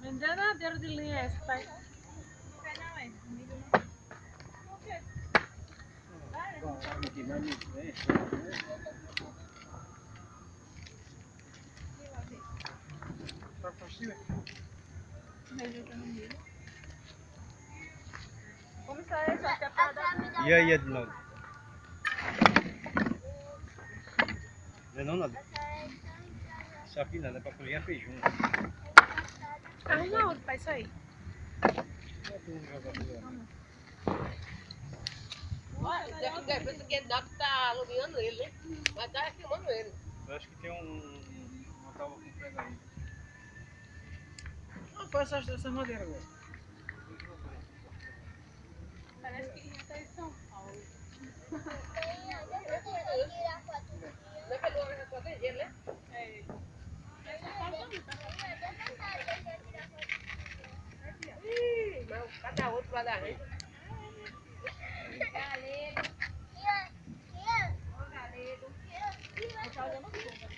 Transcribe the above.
Enganadeiro de linha é esse, pai? Não é, comigo não. O quê? Como isso aí? Só que é pra dar... E aí, Edinaldo? Não é não, nada? Isso aqui nada, é pra cozinhar feijão. Arruma outro pra isso aí. Olha, já que ninguém pensa que ele tá alumiando ele, né? Mas tá filmando ele. Eu acho que tem uma tábua com prego aí. Ah, foi essa madeira agora. Parece que já tá em São Paulo. Não é que ele não vai fazer ele, né? É. Mas São Paulo também tá fazendo. Ih, mas cada outro vai dar renda. Galego. Ô, galego. Tá usando tudo.